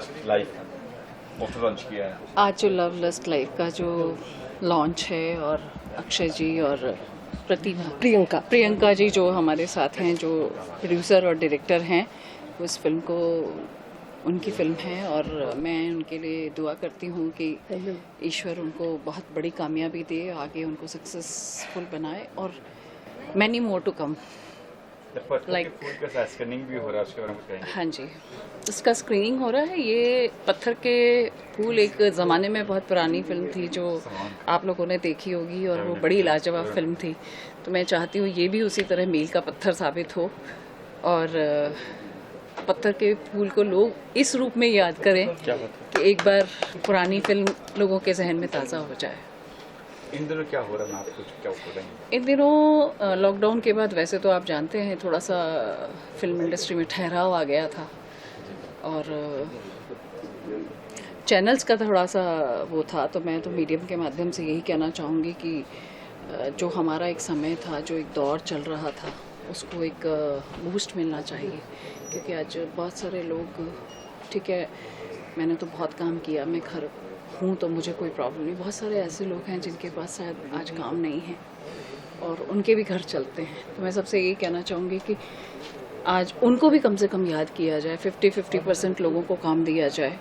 Lust life poster launch किया है। आज जो लव लस्ट लाइफ का जो लॉन्च है और अक्षय जी और प्रियंका जी जो हमारे साथ हैं, जो प्रोड्यूसर और डायरेक्टर हैं, उस फिल्म को उनकी फिल्म है और मैं उनके लिए दुआ करती हूँ कि ईश्वर उनको बहुत बड़ी कामयाबी दे, आगे उनको सक्सेसफुल बनाए और many more to come. Screening भी हो रहा है, उसके बारे में कहेंगे? हाँ जी, इसका स्क्रीनिंग हो रहा है। ये पत्थर के फूल एक ज़माने में बहुत पुरानी फिल्म थी जो आप लोगों ने देखी होगी और वो बड़ी लाजवाब फिल्म थी। तो मैं चाहती हूँ ये भी उसी तरह मील का पत्थर साबित हो और पत्थर के फूल को लोग इस रूप में याद करें कि एक बार पुरानी फिल्म लोगों के जहन में ताज़ा हो जाए। इन दिनों क्या हो रहा है, आप कुछ क्या हो रहा है? इन दिनों लॉकडाउन के बाद वैसे तो आप जानते हैं थोड़ा सा फिल्म इंडस्ट्री में ठहराव आ गया था और चैनल्स का थोड़ा सा वो था। तो मैं तो मीडियम के माध्यम से यही कहना चाहूँगी कि जो हमारा एक समय था, जो एक दौर चल रहा था, उसको एक बूस्ट मिलना चाहिए। क्योंकि आज बहुत सारे लोग, ठीक है मैंने तो बहुत काम किया, मैं घर हूँ तो मुझे कोई प्रॉब्लम नहीं, बहुत सारे ऐसे लोग हैं जिनके पास शायद आज काम नहीं है और उनके भी घर चलते हैं। तो मैं सबसे यही कहना चाहूँगी कि आज उनको भी कम से कम याद किया जाए, 50% लोगों को काम दिया जाए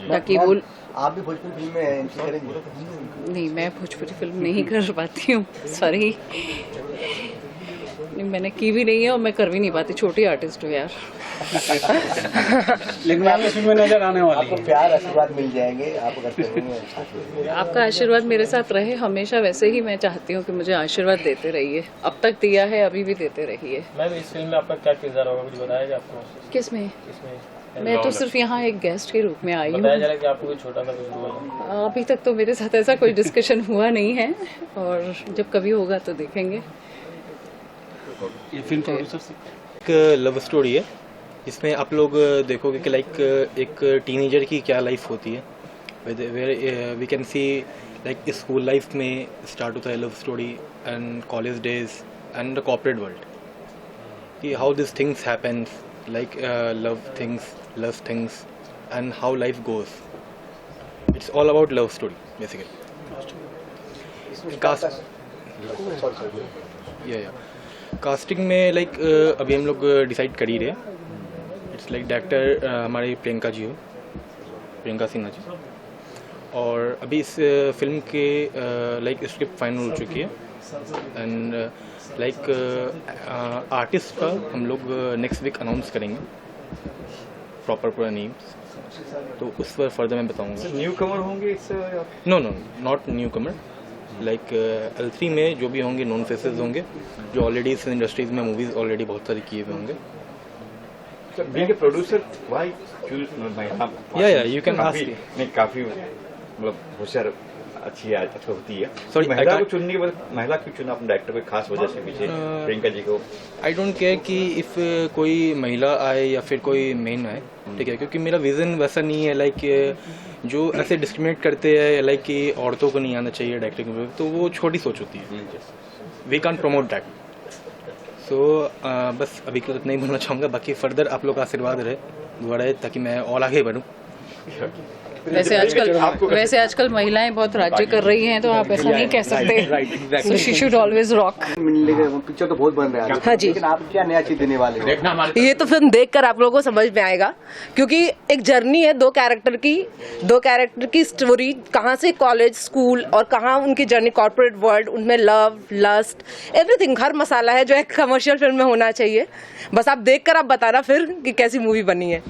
ताकि वो। आप भी भोजपुरी फिल्म में एंट्री करेंगे? नहीं, मैं भोजपुरी फिल्म नहीं कर पाती हूँ, सॉरी। मैंने की भी नहीं है और मैं कर भी नहीं पाती, छोटी आर्टिस्ट हूँ यार। लेकिन आप इस फिल्म में नजर आने वाली आपको प्यार आशीर्वाद मिल जाएंगे आप अगर करेंगे। आपका आशीर्वाद मेरे साथ रहे हमेशा, वैसे ही मैं चाहती हूँ कि मुझे आशीर्वाद देते रहिए। अब तक दिया है, अभी भी देते रहिए। मैम इस फिल्म में आपका क्या किरदार होगा, कुछ बताया जाए आपको? किसमें? मैं तो सिर्फ यहाँ एक गेस्ट के रूप में आई हूँ। बताया जा रहा है कि आपको कोई छोटा सा कुछ हुआ? अभी तक तो मेरे साथ ऐसा कोई डिस्कशन हुआ नहीं है और जब कभी होगा तो देखेंगे। ये फिल्म प्रोड्यूसर एक लव स्टोरी है, इसमें आप लोग देखोगे कि लाइक एक टीनेजर की क्या लाइफ होती है। We can see like school life में स्टार्ट होता है love story and college days and the corporate world, कि how this things happens like love things and how life goes. It's all about love story basically. Casting में like अभी हम लोग decide कर ही रहे। इट्स लाइक डायरेक्टर हमारी प्रियंका जी हो, प्रियंका सिन्हा जी, और अभी इस फिल्म के लाइक स्क्रिप्ट फाइनल हो चुकी है एंड लाइक आर्टिस्ट का हम लोग नेक्स्ट वीक अनाउंस करेंगे प्रॉपर पूरा नेम्स, तो उस पर फर्दर मैं बताऊंगा। न्यू कमर होंगे? No not newcomer. Like L3 में जो भी होंगे नॉन फेसेस होंगे जो ऑलरेडी इस इंडस्ट्रीज में मूवीज ऑलरेडी बहुत सारी किए हुए होंगे। Being a producer why choose महिला? या यू कैन आस्क। नहीं, काफी मतलब होशियार अच्छी होती है। Sorry, महिला को चुनने के बाद महिला क्यों चुना आपने डायरेक्टर? कोई खास वजह से पीछे प्रियंका जी को? आई डोंट केयर कि इफ कोई महिला आए या फिर कोई मेन आए, ठीक है, क्योंकि मेरा विजन वैसा नहीं है लाइक जो ऐसे डिस्क्रिमिनेट करते हैं लाइक कि औरतों को नहीं आना चाहिए डायरेक्टिंग में, तो वो छोटी सोच होती है। We can't promote that. So बस अभी के लिए इतना ही बोलना चाहूँगा, बाकी फर्दर आप लोग का आशीर्वाद रहे, दुआ रहे ताकि मैं और आगे बढ़ूँ। वैसे आजकल महिलाएं बहुत राज्य कर रही हैं, तो आप ऐसा नहीं कह सकते। So she should always rock। Picture तो बहुत बन रहा है। हाँ जी, लेकिन आप क्या नया चीज देने वाले हो? ये तो फिल्म देखकर आप लोगों को समझ में आएगा, क्योंकि एक जर्नी है दो कैरेक्टर की स्टोरी, कहाँ से कॉलेज स्कूल और कहाँ उनकी जर्नी कॉर्पोरेट वर्ल्ड, उनमें लव लस्ट एवरीथिंग, हर मसाला है जो एक कमर्शियल फिल्म में होना चाहिए। बस आप देखकर आप बताना फिर कि कैसी मूवी बनी है।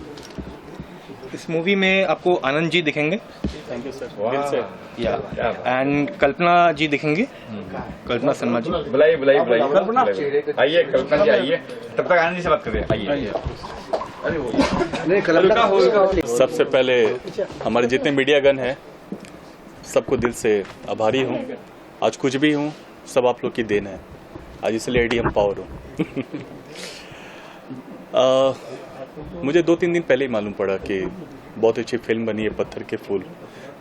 इस मूवी में आपको आनंद जी दिखेंगे, थैंक यू सर, या एंड कल्पना जी दिखेंगे, कल्पना शर्मा जी। बुलाइए आइए कल्पना जी, आइए। तब तक आनंद जी से बात कर रहे हैं, आइए। सबसे पहले हमारे जितने मीडियागण हैं सबको दिल से आभारी हूँ। आज कुछ भी हूँ सब आप लोग की देन है, आज इसलिए AD एम्पावर हूँ। मुझे 2-3 दिन पहले ही मालूम पड़ा कि बहुत अच्छी फिल्म बनी है पत्थर के फूल।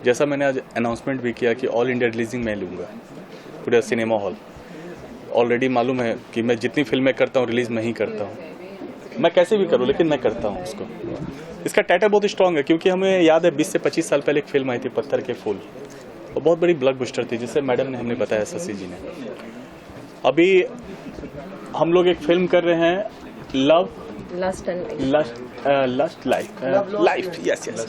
जैसा मैंने आज अनाउंसमेंट भी किया कि ऑल इंडिया रिलीजिंग मैं लूँगा पूरा सिनेमा हॉल। ऑलरेडी मालूम है कि मैं जितनी फिल्में करता हूँ रिलीज़ मैं ही करता हूँ, मैं कैसे भी करूँ लेकिन मैं करता हूँ उसको। इसका टाइटल बहुत स्ट्रांग है क्योंकि हमें याद है 20 से 25 साल पहले एक फिल्म आई थी पत्थर के फूल, वो बहुत बड़ी ब्लॉकबस्टर थी जिसे मैडम ने हमने बताया, शशि जी ने। अभी हम लोग एक फिल्म कर रहे हैं love lust life, yes yes.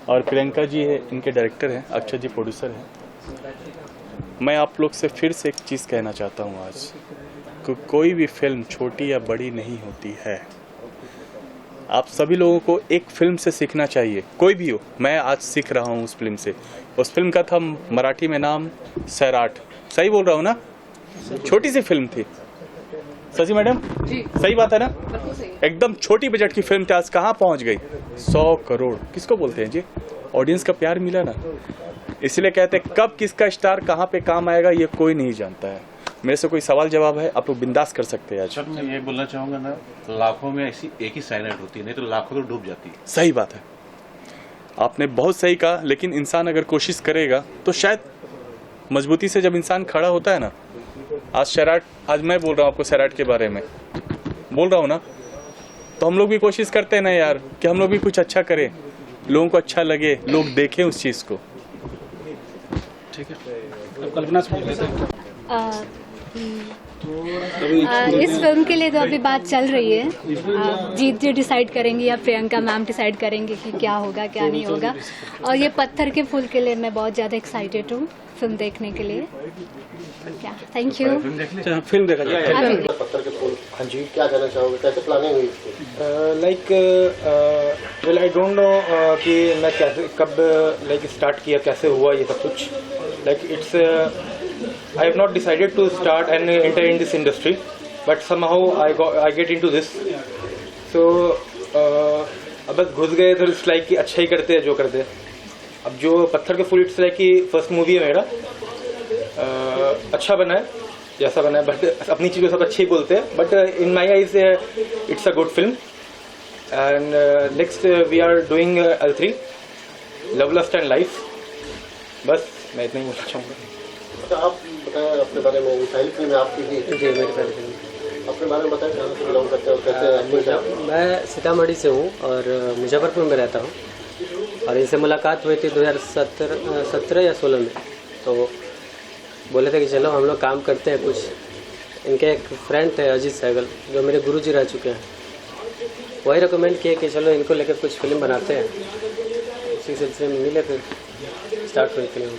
और प्रियंका जी है इनके डायरेक्टर हैं, अक्षय जी प्रोड्यूसर हैं। मैं आप लोग से फिर से एक चीज़ कहना चाहता हूँ आज कि कोई भी फिल्म छोटी या बड़ी नहीं होती है। आप सभी लोगों को एक फिल्म से सीखना चाहिए, कोई भी हो। मैं आज सीख रहा हूँ उस फिल्म से। उस फिल्म का था मराठी में नाम सैराट, सही बोल रहा हूँ ना? छोटी सी फिल्म थी, शशि मैडम जी सही बात है ना? बिल्कुल सही है। एकदम छोटी बजट की फिल्म थी, आज कहाँ पहुँच गई? 100 करोड़ किसको बोलते हैं जी? ऑडियंस का प्यार मिला ना, इसलिए कहते हैं कब किसका स्टार कहाँ पे काम आएगा ये कोई नहीं जानता है। मेरे से कोई सवाल जवाब है आप लोग बिंदास कर सकते हैं आज। सर मैं ये बोलना चाहूँगा ना, लाखों में ऐसी एक ही साइनाइड होती है, नहीं तो लाखों तो डूब जाती है। सही बात है, आपने बहुत सही कहा। लेकिन इंसान अगर कोशिश करेगा तो शायद मजबूती से जब इंसान खड़ा होता है ना, आज सैराट, आज मैं बोल रहा हूँ आपको सैराट के बारे में बोल रहा हूँ ना, तो हम लोग भी कोशिश करते हैं ना यार कि हम लोग भी कुछ अच्छा करें, लोगों को अच्छा लगे, लोग देखें उस चीज़ को। ठीक है, अब कल्पना से पूछ लेते हैं। इस फिल्म के लिए तो अभी बात चल रही है, जीत जी डिसाइड करेंगी या प्रियंका मैम डिसाइड करेंगे कि क्या होगा क्या नहीं होगा। और ये पत्थर के फूल के लिए मैं बहुत ज़्यादा एक्साइटेड हूँ फिल्म देखने के लिए। क्या थैंक यू। फिल्म देखा जाए। पत्थर के फूल, हाँ जी, क्या कहना चाहोगे, कैसे प्लानिंग हुई इसकी? Like well I don't know कि मैं कैसे कब लाइक स्टार्ट किया, कैसे हुआ ये सब कुछ। Like it's I have not decided to start and enter in this industry, but somehow I get into this. So अब बस घुस गए तो इट्स लाइक कि अच्छा ही करते हैं जो करते हैं। अब जो पत्थर के फूल इट्स लाइक कि फर्स्ट मूवी है मेरा, अच्छा बना है जैसा बना है, बट अपनी चीज़ को सब अच्छे ही बोलते हैं, but in my eyes it's a good film. And next we are doing L3 love lust and life. बस मैं इतना ही बोलना चाहूँगा। तो आप बताएं अपने बारे में, पहली फिल्म आपकी थी? जी मेरी पहली फिल्म। अपने बारे में बताएं, कहाँ से बिलोंग करते हो, कैसे? मैं सीतामढ़ी से हूँ और मुजफ्फरपुर में रहता हूँ। और इनसे मुलाकात हुई थी 2017 या 16 में। तो बोले थे कि चलो हम लोग काम करते हैं कुछ। इनके एक फ्रेंड थे अजीत सहगल, जो मेरे गुरुजी रह चुके हैं, वही रिकमेंड किए कि चलो इनको लेकर कुछ फिल्म बनाते हैं। उसी सिलसिले में मिले, फिर स्टार्ट हुई फिल्म।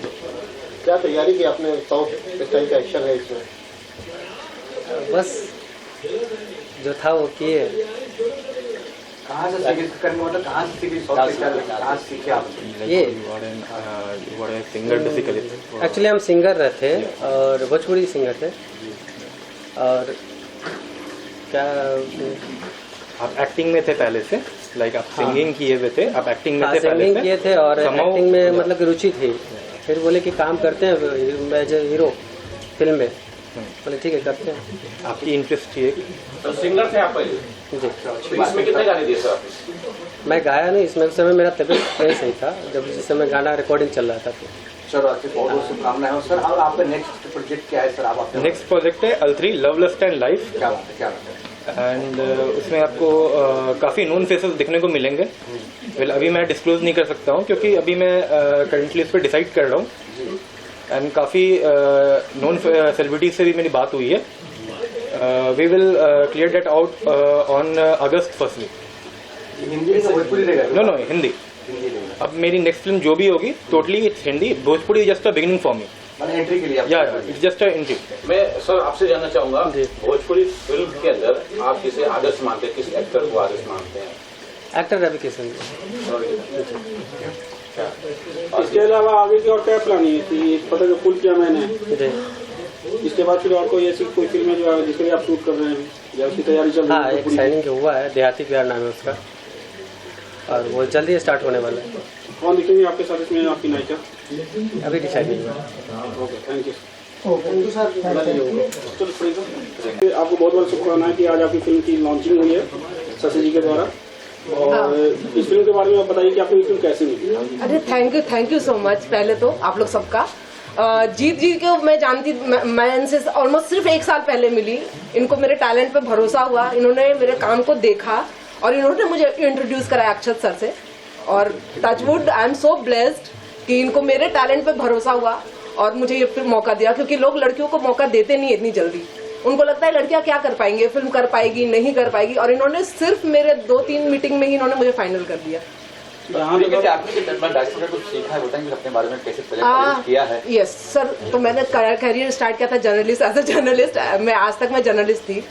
क्या तैयारी की आपने? साउथ स्टाइल का एक्शन है इसमें? बस जो था वो किए। कहाँ से सीखे आप? ये सिंगर बेसिकली, एक्चुअली हम सिंगर थे और भोजपुरी सिंगर थे। और क्या आप एक्टिंग में थे पहले से? लाइक आप सिंगिंग किए हुए थे, आप एक्टिंग में थे पहले सिंगिंग से? किए थे और एक्टिंग में मतलब कि रुचि थी। फिर बोले कि काम करते हैं एज ए हीरो फिल्म में। बोले ठीक है करते हैं। आपकी इंटरेस्ट थी? तो सिंगर थे आप पहले? जी। इसमें कितने गाने दिए सर? मैं गाया नहीं इसमें, उस समय मेरा तबीयत नहीं सही था जब जिस समय गाना रिकॉर्डिंग चल रहा था। तो सर आपकी बहुत बहुत शुभकामनाएं। सर और आपका नेक्स्ट प्रोजेक्ट क्या है सर? आप नेक्स्ट प्रोजेक्ट है L3 love lust and life. क्या बात है, क्या बात है। एंड उसमें आपको काफ़ी नोन फेसेस दिखने को मिलेंगे। वेल अभी मैं डिस्क्लोज नहीं कर सकता हूँ क्योंकि अभी मैं करंटली इस पर डिसाइड कर रहा हूँ। एंड काफ़ी नॉन सेलिब्रिटीज से भी मेरी बात हुई है। We will clear that out on August first week. Hindi में भोजपुरी रहेगा? नो हिंदी। अब मेरी नेक्स्ट फिल्म जो भी होगी totally it's Hindi. Bhojpuri just a beginning for me, मैंने एंट्री के लिए। या इट्स जस्ट अ एंट्री। मैं सर आपसे जानना चाहूंगा, भोजपुरी फिल्म के अंदर आप किसे आदर्श मानते हैं, किस एक्टर को आदर्श मानते हैं? एक्टर रवि किशन। इसके अलावा आगे की और क्या प्लानिंग है कि पता जो फुल किया मैंने जी। इसके बाद फिर और कोई ऐसी कोई फिल्म जो जिसके लिए आप शूट कर रहे हैं या उसकी तैयारी चल रही है? हाँ एक साइनिंग हुआ है, देहाती प्यार नाम है उसका, और वो जल्दी स्टार्ट होने वाला है। कौन दिखेंगे आपके साथ इसमें, आपकी नायिका? अभी डिसाइड नहीं हुआ। Okay thank you sir. आपको बहुत बहुत शुभकामनाएं कि आज आपकी फिल्म की लॉन्चिंग हुई है शशि जी के द्वारा। और इस फिल्म के बारे में आप बताइए कि आपको ये फिल्म कैसी मिली? अरे थैंक यू सो मच पहले तो आप लोग सबका। जीत जी को मैं जानती, मैं इनसे ऑलमोस्ट सिर्फ 1 साल पहले मिली। इनको मेरे टैलेंट पे भरोसा हुआ, इन्होंने मेरे काम को देखा और इन्होंने मुझे इंट्रोड्यूस कराया अक्षत सर से। और touchwood, I am so blessed कि इनको मेरे टैलेंट पे भरोसा हुआ और मुझे ये फिर मौका दिया, क्योंकि लोग लड़कियों को मौका देते नहीं इतनी जल्दी। उनको लगता है लड़कियां क्या कर पाएंगे, फिल्म कर पाएगी, नहीं कर पाएगी, और इन्होंने सिर्फ मेरे 2-3 मीटिंग में ही इन्होंने मुझे फाइनल कर दिया। आपने कुछ सीखा है, बताएंगे अपने बारे में, कैसे प्रोजेक्ट किया है? यस सर, तो मैंने करियर स्टार्ट किया था जर्नलिस्ट, एज अ जर्नलिस्ट। मैं आज तक मैं जर्नलिस्ट थी,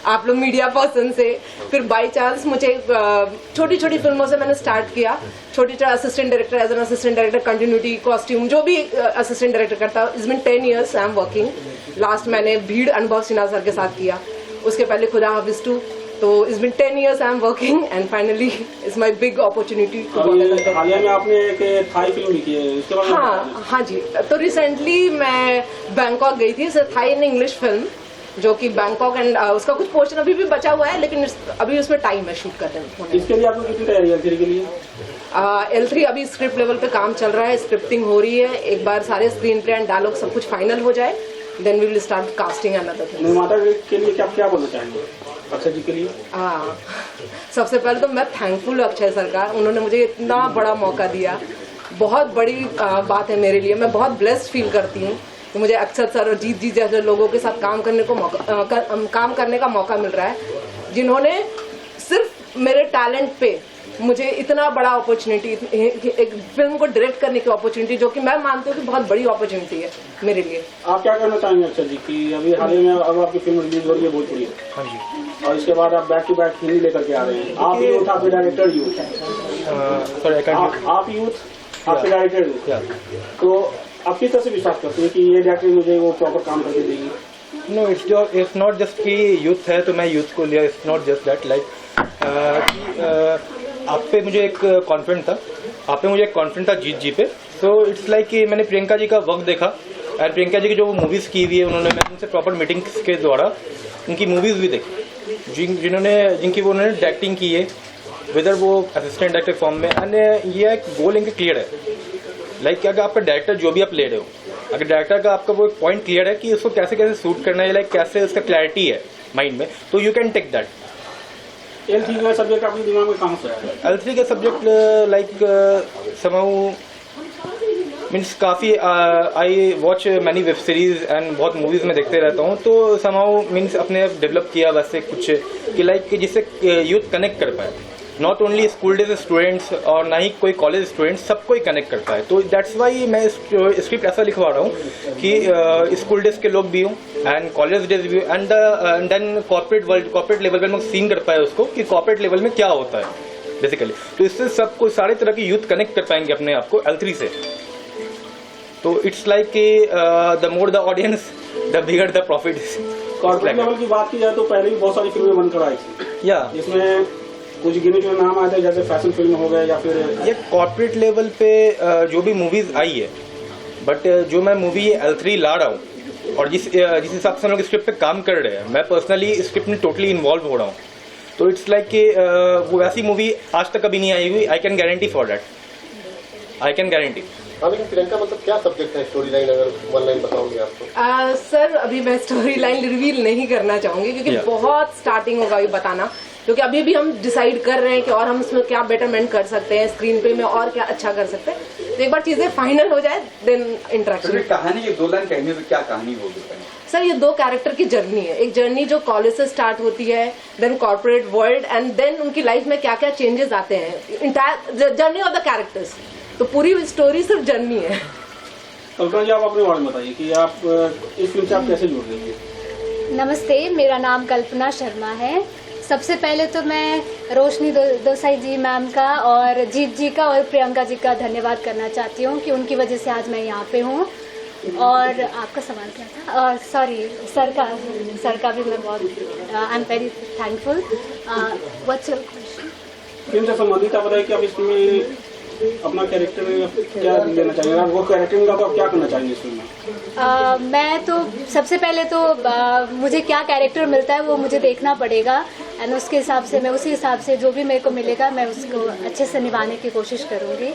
आप लोग मीडिया पर्सन से। फिर बाय चांस मुझे छोटी छोटी फिल्मों से मैंने स्टार्ट किया, छोटी assistant director, as an assistant director, continuity, costume, जो भी असिस्टेंट डायरेक्टर करता है। It's been 10 years I am working. Last मैंने भीड़ अनुभव सिन्हा सर के साथ किया, उसके पहले खुदा हाफिज 2। तो it's been 10 years I am working and finally it's my big opportunity. हालिया में आपने एक थाई फिल्म भी की है, उसके बारे में? हाँ जी, तो रिसेंटली मैं बैंकॉक गई थी, थाई एंड इंग्लिश फिल्म, जो कि बैंकॉक एंड उसका कुछ पोर्शन अभी भी बचा हुआ है, लेकिन अभी उसमें टाइम है शूट करने में। इसके लिए आपको कितनी तैयारी है L3 के लिए? L3 अभी स्क्रिप्ट लेवल पे काम चल रहा है, स्क्रिप्टिंग हो रही है। एक बार सारे स्क्रीन प्ले एंड डायलॉग सब कुछ फाइनल हो जाए, then we will start casting another thing. निर्माता के लिए क्या बोलना चाहेंगे अक्षय जी के लिए? हाँ, सबसे पहले तो मैं थैंकफुल हूँ अक्षय सर का, उन्होंने मुझे इतना बड़ा मौका दिया। बहुत बड़ी बात है मेरे लिए, मैं बहुत ब्लेस्ड फील करती हूँ कि मुझे अक्षय सर और जीत जी जैसे लोगों के साथ काम करने का मौका मिल रहा है, जिन्होंने सिर्फ मेरे टैलेंट पे मुझे इतना बड़ा अपॉर्चुनिटी, एक फिल्म को डायरेक्ट करने की अपॉर्चुनिटी, जो कि मैं मानती हूँ कि बहुत बड़ी अपॉर्चुनिटी है मेरे लिए। आप क्या करना चाहेंगे अक्षय जी की अभी हाल ही में अब आपकी फिल्म रिलीज हो रही है भोजपुरी? हाँ जी। और इसके बाद आप बैक टू बैक हिंदी लेकर के आ रहे हैं। आप यूथ, आपके डायरेक्टर यूथ, आप यूथ, आपके डायरेक्टर यूथ, तो आप किस तरह से विश्वास करते हैं कि ये डायरेक्टर मुझे वो प्रॉपर काम करके देगी? नो, इट्स नॉट जस्ट कि यूथ है तो मैं यूथ को लिया, it's not just that. Like आप पे मुझे एक कॉन्फिडेंट था, आप पे मुझे एक कॉन्फिडेंट था जीत जी पे। सो इट्स लाइक कि मैंने प्रियंका जी का वर्क देखा और प्रियंका जी की जो मूवीज की हुई है उन्होंने, मैंने उनसे प्रॉपर मीटिंग्स के द्वारा उनकी मूवीज भी देखी, जिनकी वो उन्होंने डायरेक्टिंग की है, वेदर वो असिस्टेंट डायरेक्टर फॉर्म में। एंड ये एक गोल इनका क्लियर है, लाइक अगर आपका डायरेक्टर जो भी आप ले रहे हो, अगर डायरेक्टर का आपका वो एक पॉइंट क्लियर है कि उसको कैसे कैसे शूट करना है, लाइक कैसे उसका क्लैरिटी है माइंड में, तो you can take that. L3 का सब्जेक्ट आपके दिमाग में कहाँ से आया? L3 का सब्जेक्ट लाइक समाउ मीन्स काफ़ी I watch many web series and बहुत मूवीज में देखते रहता हूँ, तो समाउ मीन्स अपने डेवलप किया वैसे कुछ कि लाइक जिससे यूथ कनेक्ट कर पाए, not only school days students और ना ही कोई कॉलेज स्टूडेंट्स, सबको ही कनेक्ट करता है। तो दैट्स वाई मैं स्क्रिप्ट ऐसा लिखवा रहा हूँ कि स्कूल डेज के लोग भी हों एंड कॉलेज डेज भी, एंड देन कॉर्पोरेट लेवल पर लोग सीन कर पाए उसको कि कॉर्पोरेट लेवल में क्या होता है बेसिकली। तो इससे सबको सारे तरह के यूथ कनेक्ट कर पाएंगे अपने आप को L3 से। तो इट्स लाइक कि the more the audience the bigger the profit. Corporate level की बात की जाए तो पहले भी बहुत सारी फिल्में बनकर आई थी, या जिसमें कुछ गिने चुने नाम आए थे, जैसे फैशन फिल्म हो गए या फिर ये कॉर्पोरेट लेवल पे जो भी मूवीज आई है, बट जो मैं मूवी L3 ला रहा हूँ और जिस हिसाब से हम लोग स्क्रिप्ट पे काम कर रहे हैं, मैं पर्सनली स्क्रिप्ट में टोटली इन्वॉल्व हो रहा हूँ। तो इट्स लाइक कि वो वैसी मूवी आज तक कभी नहीं आई हुई, I can guarantee for that, I can guarantee. लेकिन प्रियंका मतलब क्या सब्जेक्ट है, स्टोरी लाइन अगर वन लाइन बताओगे आप तो? सर अभी मैं स्टोरी लाइन रिवील नहीं करना चाहूंगी, क्योंकि बहुत स्टार्टिंग होगा अभी बताना, क्योंकि अभी भी हम डिसाइड कर रहे हैं कि और हम इसमें क्या बेटरमेंट कर सकते हैं, स्क्रीन पे में और क्या अच्छा कर सकते हैं। तो एक बार चीजें फाइनल हो जाए देन इंटरेक्शन। कहानी की 2 लाइन कहनी है तो क्या कहानी होगी? सर ये 2 कैरेक्टर की जर्नी है, एक जर्नी जो कॉलेज से स्टार्ट होती है, then corporate world, and then उनकी लाइफ में क्या क्या चेंजेस आते हैं, entire journey of the characters. तो पूरी स्टोरी सिर्फ जर्नी है। कल्पना जी, आप अपने बारे में बताइए कि आप इस फिल्म से आप कैसे जुड़ रही हैं? नमस्ते, मेरा नाम कल्पना शर्मा है। सबसे पहले तो मैं रोशनी दोसाई जी मैम का और जीत जी का और प्रियंका जी का धन्यवाद करना चाहती हूँ कि उनकी वजह से आज मैं यहाँ पे हूँ। और आपका सवाल क्या था? और सॉरी, सर का भी मैं बहुत I am very thankful. What's your question? Film से संबंधित आप बताइए कि आप इसमें अपना कैरेक्टर क्या लेना चाहिए, वो कैरेक्टर मिला तो आप क्या करना चाहेंगे इस फिल्म में? मैं तो सबसे पहले तो मुझे क्या कैरेक्टर मिलता है वो मुझे देखना पड़ेगा, एंड उसके हिसाब से मैं उसी हिसाब से जो भी मेरे को मिलेगा मैं उसको अच्छे से निभाने की कोशिश करूँगी।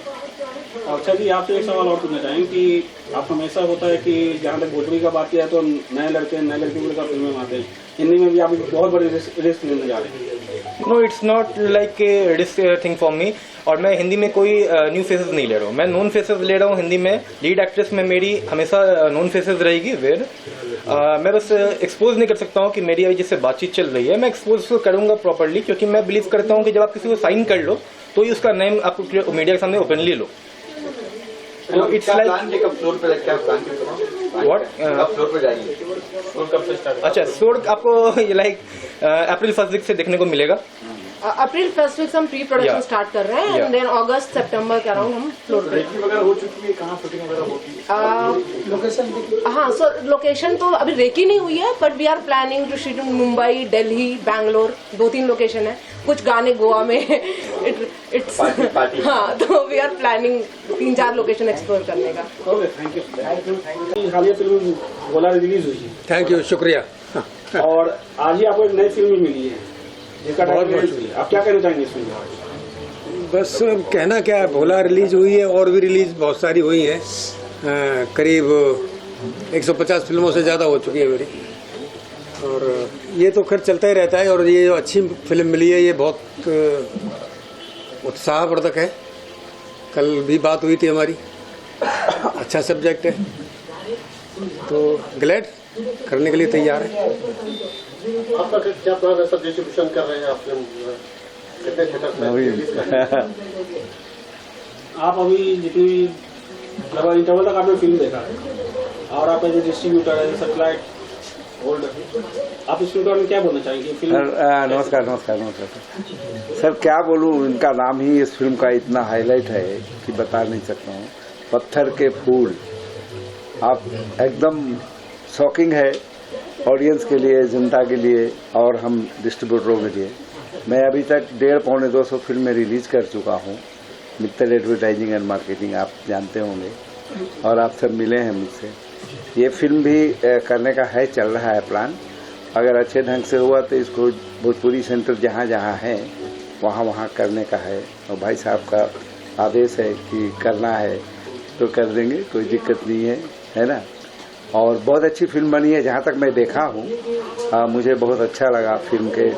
अच्छा जी, आपसे एक सवाल और पूछना चाहेंगे कि आप हमेशा होता है कि जहाँ तक भोजपुरी का बात किया है तो नए लड़कियों का फिल्में आते हैं, हिंदी में भी आप एक बहुत बड़े रिस्क लेने जा रहे हैं। No, it's not like a risk thing for me. और मैं हिंदी में कोई न्यू फेसेस नहीं ले रहा हूँ, मैं नोन फेसेस ले रहा हूँ हिंदी में। लीड एक्ट्रेस में मेरी हमेशा नोन फेसेस रहेगी। वेर मैं बस एक्सपोज नहीं कर सकता हूँ कि मेरी अभी जिससे बातचीत चल रही है, मैं एक्सपोज करूंगा प्रॉपर्ली, क्योंकि मैं बिलीव करता हूँ कि जब आप किसी को साइन कर लो तो ही उसका नेम आप मीडिया के सामने openly low. It's like what floor पे जाएंगे, कब से स्टार्ट? अच्छा, शोर आपको लाइक अप्रैल 1 वीक से देखने को मिलेगा। अप्रैल 1 वीक से हम प्री प्रोडक्शन Yeah. स्टार्ट कर रहे हैं एंड देन अगस्त सितंबर के अराउंड हम फ्लोर पे। वगैरह हो चुकी है, कहाँ शूटिंग वगैरह होती है? लोकेशन? हाँ, सो लोकेशन तो अभी रेकी नहीं हुई है, but we are planning to shoot in Mumbai, Delhi, Bangalore, 2-3 location है। कुछ गाने गोवा में इट्स हाँ, तो we are planning 3-4 location explore करने का। Okay, thank you. हालिया फिल्म भोला रिलीज हुई है। थैंक यू, शुक्रिया। और आज ही आपको एक नई फिल्म मिली है जिसका टाइटल, आप क्या कहना चाहेंगे इस फिल्म में? बस कहना क्या है, भोला रिलीज हुई है और भी रिलीज बहुत सारी हुई है। करीब 150 फिल्मों से ज़्यादा हो चुकी है मेरी, और ये तो खैर चलता ही रहता है। और ये जो अच्छी फिल्म मिली है ये बहुत उत्साहवर्धक है। कल भी बात हुई थी हमारी, अच्छा सब्जेक्ट है, तो ग्लैड करने के लिए तैयार है। आपका क्या प्लान है सर, डिस्ट्रीब्यूशन कर रहे हैं आप फिल्म, कितने थिएटर में? आप अभी जितनी लगभग इंटरवल तक आपने फिल्म देखा है और आप जो डिस्ट्रीब्यूटर है, सेटेलाइट होल्डर, आप इस फिल्म में क्या बोलना चाहेंगे? नमस्कार सर, क्या बोलूं, इनका नाम ही इस फिल्म का इतना हाईलाइट है कि बता नहीं सकता हूँ। पत्थर के फूल, आप एकदम शॉकिंग है ऑडियंस के लिए, जनता के लिए और हम डिस्ट्रीब्यूटरों के लिए। मैं अभी तक 150-200 फिल्में रिलीज कर चुका हूँ। मित्तल एडवर्टाइजिंग एंड मार्केटिंग आप जानते होंगे, और आप सब मिले हैं मुझसे। ये फिल्म भी करने का है, चल रहा है प्लान। अगर अच्छे ढंग से हुआ तो इसको भोजपुरी सेंटर जहाँ जहाँ है वहाँ करने का है, और भाई साहब का आदेश है कि करना है तो कर देंगे, कोई दिक्कत नहीं है ना। और बहुत अच्छी फिल्म बनी है, जहाँ तक मैं देखा हूँ मुझे बहुत अच्छा लगा। फिल्म के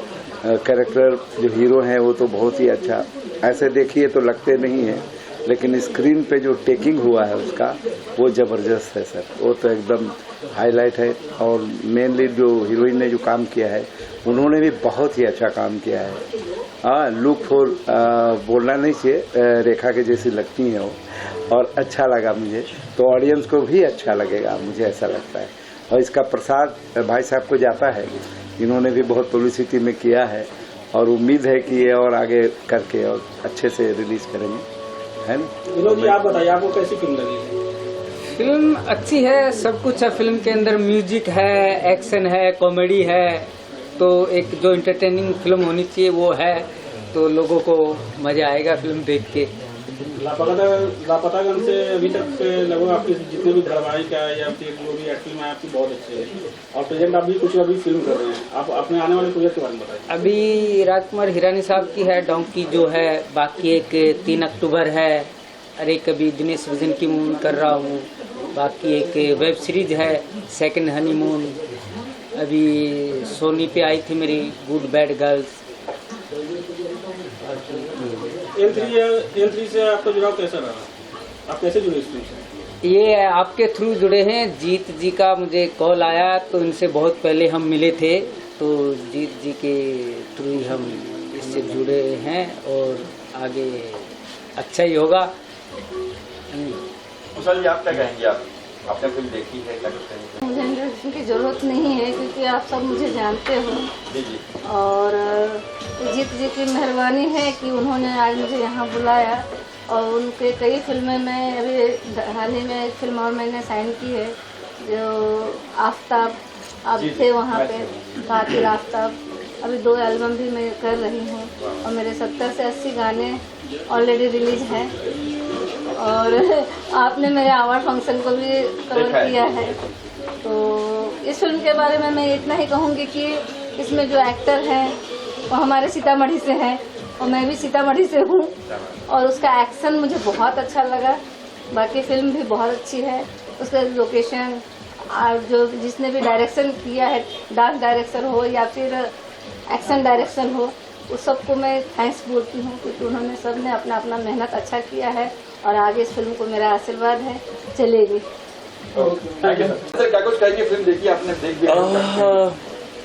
कैरेक्टर जो हीरो हैं वो तो बहुत ही अच्छा, ऐसे देखिए तो लगते नहीं हैं, लेकिन स्क्रीन पे जो टेकिंग हुआ है उसका वो ज़बरदस्त है सर, वो तो एकदम हाईलाइट है। और मेन लीड जो हीरोइन ने जो काम किया है उन्होंने भी बहुत ही अच्छा काम किया है। लुक फॉर बोलना नहीं चाहिए, रेखा के जैसी लगती हैं वो, और अच्छा लगा मुझे, तो ऑडियंस को भी अच्छा लगेगा, मुझे ऐसा लगता है। और इसका प्रसाद भाई साहब को जाता है, इन्होंने भी बहुत पब्लिसिटी में किया है, और उम्मीद है कि ये और आगे करके और अच्छे से रिलीज करेंगे, है ना। विनोद जी, आप बताइए आपको कैसी फिल्म लगी? फिल्म अच्छी है, सब कुछ है फिल्म के अंदर, म्यूजिक है, एक्शन है, कॉमेडी है, तो एक जो एंटरटेनिंग फिल्म होनी चाहिए वो है, तो लोगों को मजा आएगा फिल्म देख के। लापतागंज से अभी तक लगभग आपके जितने भी धारावाहिक है या फिर जो भी फिल्म है आपकी बहुत अच्छी है, और प्रेजेंट आप भी कुछ अभी फिल्म कर रहे हैं, आप अपने आने वाले प्रोजेक्ट के बारे में बताइए। अभी राजकुमार हिरानी साहब की है डोंकी जो है, बाकी एक 3 अक्टूबर है, और एक अभी दिनेश विजन की मूवी कर रहा हूँ, बाकी एक वेब सीरीज है सेकंड हनीमून, अभी सोनी पे आई थी मेरी गुड बैड गर्ल्स। एंट्री से आपका जुड़ाव कैसा रहा, आप कैसे जुड़े इस फिल्म से? ये आपके थ्रू जुड़े हैं, जीत जी का मुझे कॉल आया, तो इनसे बहुत पहले हम मिले थे, तो जीत जी के थ्रू ही हम इससे जुड़े हैं, और आगे अच्छा ही होगा। कुशल जी, आप क्या कहेंगे? आप आपने फिल्म देखी है, क्या कहेंगे? मुझे इंट्रोडक्शन की जरूरत नहीं है, क्योंकि आप सब मुझे जानते हो, जी। और जीत जी की मेहरबानी है कि उन्होंने आज मुझे यहाँ बुलाया, और उनके कई फिल्में में अभी हाल ही में एक फिल्म और मैंने साइन की है, जो आफ्ताब, आप थे वहाँ पे, कातिल आफ्ताब। अभी 2 एल्बम भी मैं कर रही हूँ, और मेरे 70 से 80 गाने ऑलरेडी रिलीज हैं, और आपने मेरे अवार्ड फंक्शन को भी कवर किया है। तो इस फिल्म के बारे में मैं इतना ही कहूँगी कि इसमें जो एक्टर हैं वो हमारे सीतामढ़ी से हैं, और मैं भी सीतामढ़ी से हूँ, और उसका एक्शन मुझे बहुत अच्छा लगा। बाकी फिल्म भी बहुत अच्छी है, उसका लोकेशन और जो जिसने भी डायरेक्शन किया है, डांस डायरेक्शन हो या फिर एक्शन डायरेक्शन हो, उस सबको मैं थैंक्स बोलती हूँ, क्योंकि उन्होंने सब ने अपना अपना मेहनत अच्छा किया है। और आगे इस फिल्म को मेरा आशीर्वाद है, चलेगी। सर क्या कुछ कहेंगे, फिल्म देखी आपने, देख भी?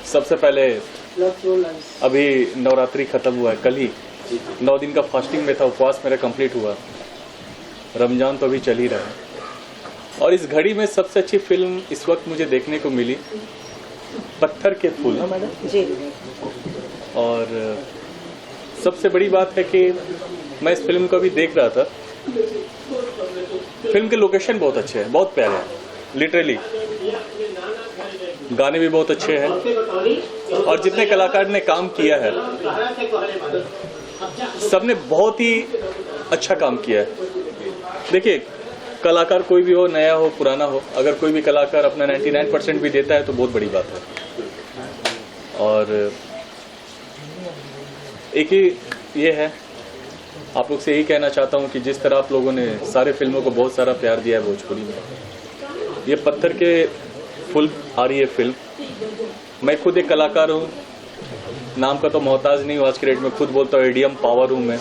सबसे पहले अभी नवरात्रि खत्म हुआ है, कल ही 9 दिन का फास्टिंग में था, उपवास मेरा कंप्लीट हुआ। रमजान तो अभी चल ही रहा है, और इस घड़ी में सबसे अच्छी फिल्म इस वक्त मुझे देखने को मिली पत्थर के फूल, ना मैडम जी। और सबसे बड़ी बात है कि मैं इस फिल्म को अभी देख रहा था, फिल्म के लोकेशन बहुत अच्छे हैं, बहुत प्यारे हैं, लिटरली गाने भी बहुत अच्छे हैं, और जितने कलाकार ने काम किया है सबने बहुत ही अच्छा काम किया है। देखिए, कलाकार कोई भी हो, नया हो पुराना हो, अगर कोई भी कलाकार अपना 99% भी देता है तो बहुत बड़ी बात है। और एक ही ये है, आप लोग से यही कहना चाहता हूं कि जिस तरह आप लोगों ने सारे फिल्मों को बहुत सारा प्यार दिया है भोजपुरी में, ये पत्थर के फुल आ रही है फिल्म। मैं खुद एक कलाकार हूँ, नाम का तो मोहताज नहीं हूँ, आज की डेट में खुद बोलता हूँ एडीएम पावर हूँ मैं,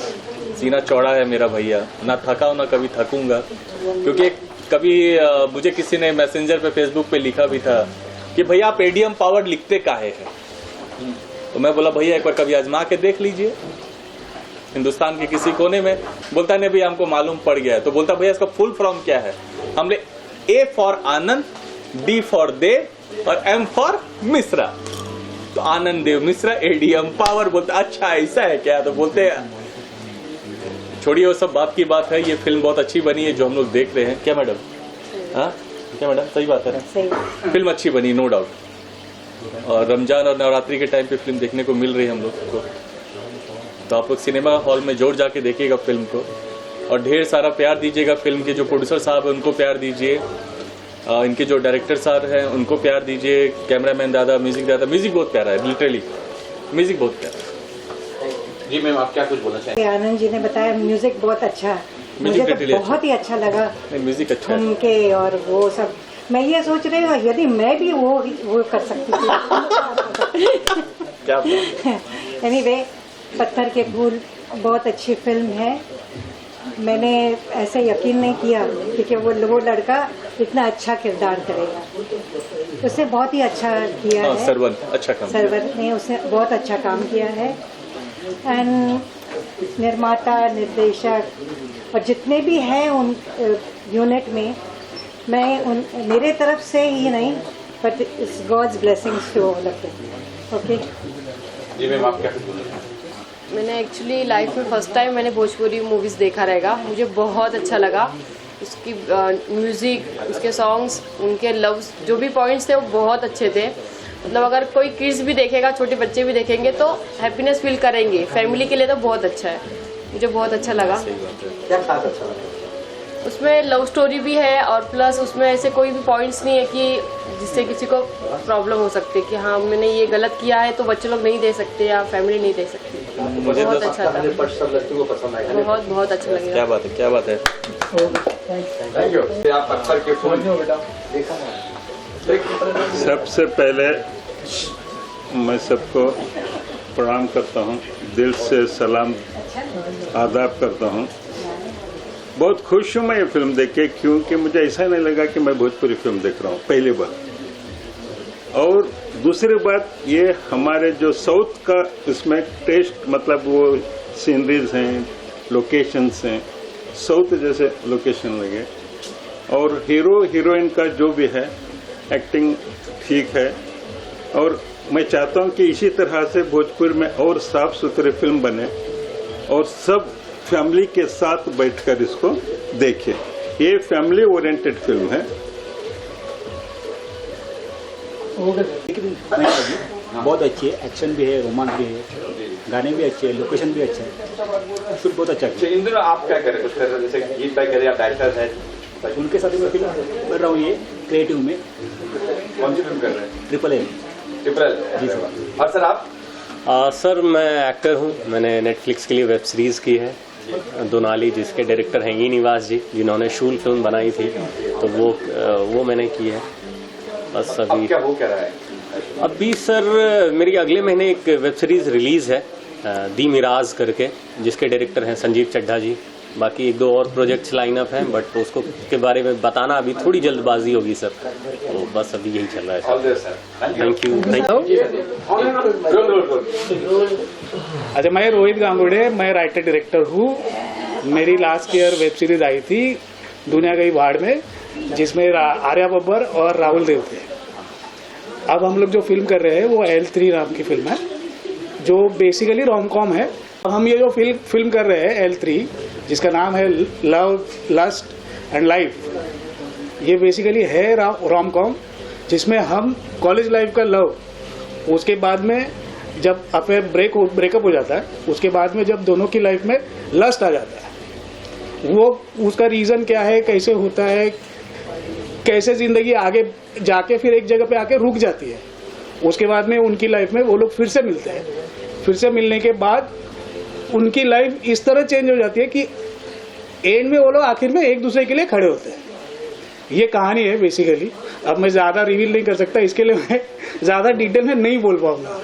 सीना चौड़ा है मेरा भैया, ना थका हूँ ना कभी थकूंगा। क्योंकि कभी मुझे किसी ने मैसेंजर पे फेसबुक पे लिखा भी था कि भैया आप एडीएम पावर लिखते काहे हैं, तो मैं बोला भैया एक बार कभी आजमा के देख लीजिए, हिंदुस्तान के किसी कोने में। बोलता नहीं भैया हमको मालूम पड़ गया है, तो बोलता भैया इसका फुल फॉर्म क्या है? हमने A for Anand, D for Dev और एम फॉर मिश्रा, तो आनंद देव मिश्रा एडीएम पावर। बोलता अच्छा ऐसा है क्या? तो बोलते हैं छोड़िए वो सब बात की बात है, ये फिल्म बहुत अच्छी बनी है जो हम लोग देख रहे हैं। क्या मैडम? हाँ क्या मैडम, सही बात है ना? सही। फिल्म अच्छी बनी, नो डाउट, और रमजान और नवरात्रि के टाइम पे फिल्म देखने को मिल रही है हम लोग को, तो आप लोग सिनेमा हॉल में जोर जाके देखिएगा फिल्म को, और ढेर सारा प्यार दीजिएगा। फिल्म के जो प्रोड्यूसर साहब है उनको प्यार दीजिए, इनके जो डायरेक्टर साहब हैं उनको प्यार दीजिए, कैमरामैन दादा, म्यूजिक बहुत प्यारा है, लिटरली म्यूजिक बहुत प्यारा है। जी मैम, आप क्या कुछ बोलना चाहेंगे? आनंद जी ने बताया म्यूजिक बहुत अच्छा है, मुझे तो बहुत ही अच्छा लगा म्यूजिक अच्छा है उनके, और वो सब मैं ये सोच रही हूँ यदि मैं भी वो कर सकती थी। क्या एनीवे, पत्थर के फूल बहुत अच्छी फिल्म है। मैंने ऐसे यकीन नहीं किया कि वो लड़का इतना अच्छा किरदार करेगा, उसने बहुत ही अच्छा किया है। सरवन अच्छा काम, सरवन ने उसने बहुत अच्छा काम किया है। एंड निर्माता, निर्देशक और जितने भी हैं उन यूनिट में, मैं मेरे तरफ से ही नहीं, but it's god's blessings to all of them. Okay जी मैम, आप क्या कुछ बोलना चाहेंगे? मैंने एक्चुअली लाइफ में फर्स्ट टाइम मैंने भोजपुरी मूवीज़ देखा रहेगा, मुझे बहुत अच्छा लगा। उसकी म्यूज़िक, उसके सॉन्ग्स, उनके लव्स जो भी पॉइंट्स थे वो बहुत अच्छे थे। मतलब अगर कोई किड्स भी देखेगा, छोटे बच्चे भी देखेंगे तो हैप्पीनेस फील करेंगे। फैमिली के लिए तो बहुत अच्छा है, मुझे बहुत अच्छा लगा। क्या खास अच्छा लगा? उसमें लव स्टोरी भी है, और प्लस उसमें ऐसे कोई भी पॉइंट्स नहीं है कि जिससे किसी को प्रॉब्लम हो सकती है कि हाँ मैंने ये गलत किया है तो बच्चे लोग नहीं दे सकते या फैमिली नहीं दे सकती। बहुत अच्छा था, बहुत बहुत अच्छा लगेगा। क्या बात है, क्या बात है। Thank you. आप पत्थर के फूल सबसे पहले मैं सबको प्रणाम करता हूँ, दिल से सलाम आदाब करता हूँ। बहुत खुश हूँ मैं ये फिल्म देख के, क्योंकि मुझे ऐसा नहीं लगा कि मैं भोजपुरी फिल्म देख रहा हूँ पहली बार। और दूसरी बात ये, हमारे जो साउथ का इसमें टेस्ट, मतलब वो सीनरीज हैं, लोकेशंस हैं, साउथ जैसे लोकेशन लगे, और हीरो हीरोइन का जो भी है एक्टिंग ठीक है। और मैं चाहता हूँ कि इसी तरह से भोजपुर में और साफ सुथरी फिल्म बने और सब फैमिली के साथ बैठकर इसको देखें। ये फैमिली ओरिएंटेड फिल्म है। बहुत अच्छी है, एक्शन भी है, रोमांस भी है, गाने भी अच्छे हैं, लोकेशन भी अच्छा है, फिर बहुत अच्छा है। इन दिनों आप क्या कर रहे हैं? कुछ कर रहे हैं, जैसे गीत भाई कर रहे हैं, आप डायरेक्टर हैं, उनके साथ मैं फिल्म कर रहा हूँ, ये क्रिएटिव में। कौन सी फिल्म कर रहे हैं? Triple A. Triple ji sir. और सर आप? सर मैं एक्टर हूँ, मैंने नेटफ्लिक्स के लिए वेब सीरीज़ की है दोनाली, जिसके डायरेक्टर हैं ई निवास जी, जिन्होंने शूल फिल्म बनाई थी, तो वो मैंने की है। बस अभी क्या हो क्या रहा है? अभी सर मेरी अगले महीने एक वेब सीरीज़ रिलीज़ है दी मिराज करके, जिसके डायरेक्टर हैं संजीव चड्ढा जी। बाकी 1-2 और प्रोजेक्ट्स लाइन अप हैं, बट उसको के बारे में बताना अभी थोड़ी जल्दबाजी होगी सर, तो बस अभी यही चल रहा है सर। Thank you. अच्छा, मैं रोहित गांगुड़े, मैं राइटर डायरेक्टर हूँ। मेरी लास्ट ईयर वेब सीरीज आई थी दुनिया गई भाड़ में, जिसमें आर्या बब्बर और राहुल देव थे। अब हम लोग जो फिल्म कर रहे हैं वो L3 नाम की फिल्म है, जो बेसिकली रोम-कॉम है। हम ये जो फिल्म कर रहे हैं L3, जिसका नाम है लव, लस्ट एंड लाइफ, ये बेसिकली है रोम-कॉम, जिसमें हम कॉलेज लाइफ का लव, उसके बाद में जब अफेयर ब्रेकअप हो जाता है, उसके बाद में जब दोनों की लाइफ में लस्ट आ जाता है, वो उसका रीज़न क्या है, कैसे होता है, कैसे ज़िंदगी आगे जाके फिर एक जगह पे आके रुक जाती है। उसके बाद में उनकी लाइफ में वो लोग फिर से मिलते हैं। फिर से मिलने के बाद उनकी लाइफ इस तरह चेंज हो जाती है कि एंड में वो लोग आखिर में एक दूसरे के लिए खड़े होते हैं। ये कहानी है बेसिकली। अब मैं ज़्यादा रिवील नहीं कर सकता, इसके लिए मैं ज़्यादा डिटेल में नहीं बोल पाऊंगा।